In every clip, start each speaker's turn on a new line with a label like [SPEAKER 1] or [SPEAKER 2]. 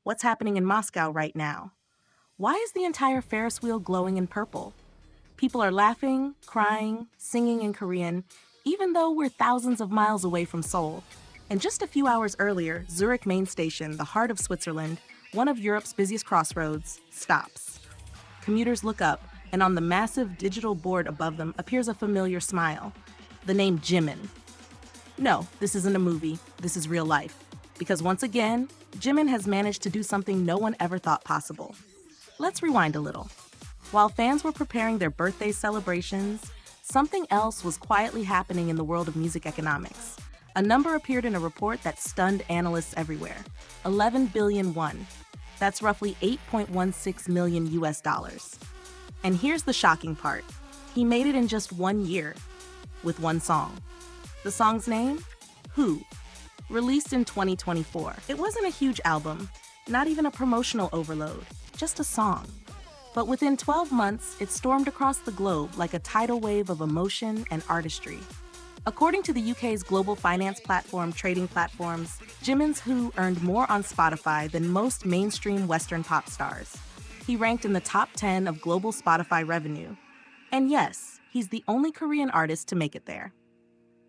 [SPEAKER 1] What's happening in Moscow right now? Why is the entire Ferris wheel glowing in purple? People are laughing, crying, singing in Korean, even though we're thousands of miles away from Seoul. And just a few hours earlier, Zurich main station, the heart of Switzerland, one of Europe's busiest crossroads, stops. Commuters look up, and on the massive digital board above them appears a familiar smile. The name Jimin. No, this isn't a movie, this is real life. Because once again, Jimin has managed to do something no one ever thought possible. Let's rewind a little. While fans were preparing their birthday celebrations, something else was quietly happening in the world of music economics. A number appeared in a report that stunned analysts everywhere. 11 billion won. That's roughly 8.16 million US dollars. And here's the shocking part. He made it in just 1 year, with one song. The song's name? Who. Released in 2024. It wasn't a huge album, not even a promotional overload, just a song. But within 12 months, it stormed across the globe like a tidal wave of emotion and artistry. According to the UK's global finance platform Trading Platforms, Jimin's Who earned more on Spotify than most mainstream Western pop stars. He ranked in the top 10 of global Spotify revenue. And yes, he's the only Korean artist to make it there.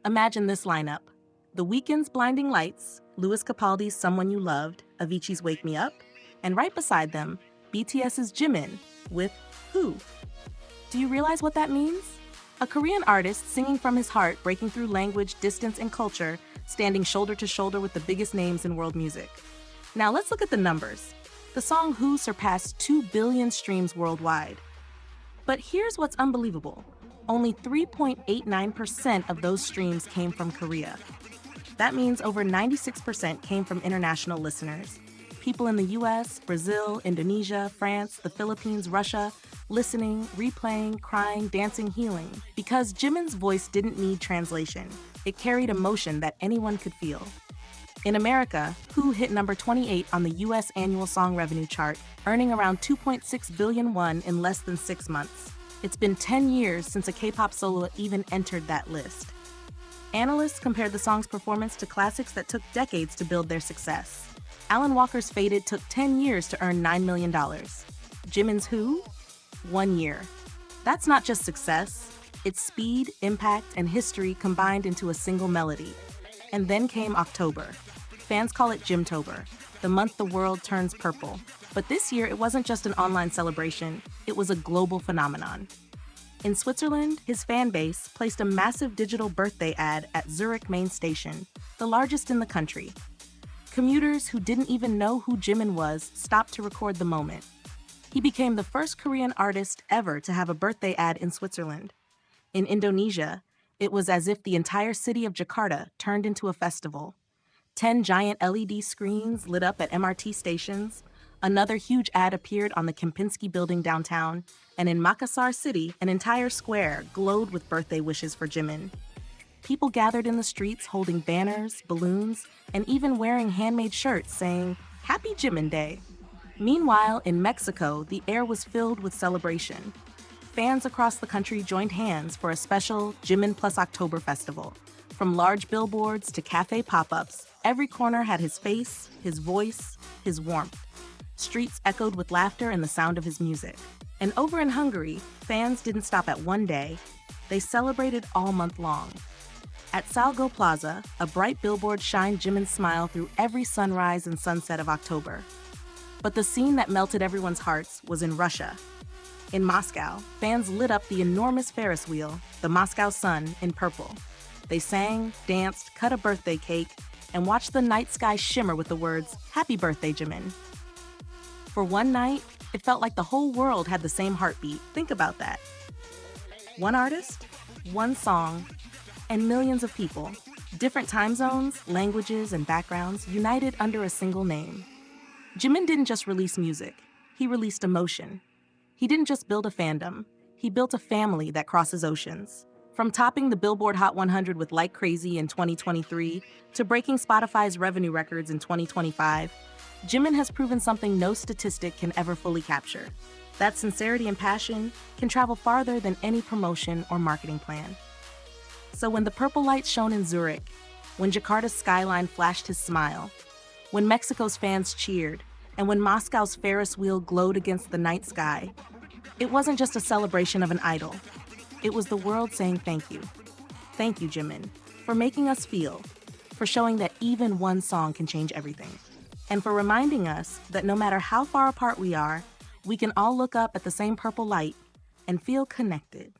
[SPEAKER 1] Imagine this lineup. The Weeknd's Blinding Lights, Louis Capaldi's Someone You Loved, Avicii's Wake Me Up, and right beside them, BTS's Jimin with Who. Do you realize what that means? A Korean artist singing from his heart, breaking through language, distance, and culture, standing shoulder to shoulder with the biggest names in world music. Now let's look at the numbers. The song Who surpassed 2 billion streams worldwide. But here's what's unbelievable. Only 3.89% of those streams came from Korea. That means over 96% came from international listeners. People in the US, Brazil, Indonesia, France, the Philippines, Russia, listening, replaying, crying, dancing, healing. Because Jimin's voice didn't need translation. It carried emotion that anyone could feel. In America, Who hit number 28 on the US annual song revenue chart, earning around 2.6 billion won in less than 6 months. It's been 10 years since a K-pop solo even entered that list. Analysts compared the song's performance to classics that took decades to build their success. Alan Walker's Faded took 10 years to earn $9 million. Jimin's Who? 1 year. That's not just success. It's speed, impact, and history combined into a single melody. And then came October. Fans call it Jimtober, the month the world turns purple. But this year, it wasn't just an online celebration, it was a global phenomenon. In Switzerland, his fan base placed a massive digital birthday ad at Zurich main station, the largest in the country. Commuters who didn't even know who Jimin was stopped to record the moment. He became the first Korean artist ever to have a birthday ad in Switzerland. In Indonesia, it was as if the entire city of Jakarta turned into a festival. 10 giant LED screens lit up at MRT stations. Another huge ad appeared on the Kempinski building downtown. And in Makassar City, an entire square glowed with birthday wishes for Jimin. People gathered in the streets holding banners, balloons, and even wearing handmade shirts saying, Happy Jimin Day. Meanwhile, in Mexico, the air was filled with celebration. Fans across the country joined hands for a special Jimin Plus October festival. From large billboards to cafe pop-ups, every corner had his face, his voice, his warmth. Streets echoed with laughter and the sound of his music. And over in Hungary, fans didn't stop at one day. They celebrated all month long. At Salgo Plaza, a bright billboard shined Jimin's smile through every sunrise and sunset of October. But the scene that melted everyone's hearts was in Russia. In Moscow, fans lit up the enormous Ferris wheel, the Moscow Sun, in purple. They sang, danced, cut a birthday cake, and watched the night sky shimmer with the words, Happy Birthday, Jimin. For one night, it felt like the whole world had the same heartbeat. Think about that. One artist, one song, and millions of people, different time zones, languages, and backgrounds, united under a single name. Jimin didn't just release music, he released emotion. He didn't just build a fandom, he built a family that crosses oceans. From topping the Billboard Hot 100 with Like Crazy in 2023 to breaking Spotify's revenue records in 2025, Jimin has proven something no statistic can ever fully capture. That sincerity and passion can travel farther than any promotion or marketing plan. So when the purple light shone in Zurich, when Jakarta's skyline flashed his smile, when Mexico's fans cheered, And when Moscow's Ferris wheel glowed against the night sky, it wasn't just a celebration of an idol. It was the world saying thank you. Thank you, Jimin, for making us feel, for showing that even one song can change everything, and for reminding us that no matter how far apart we are, we can all look up at the same purple light and feel connected.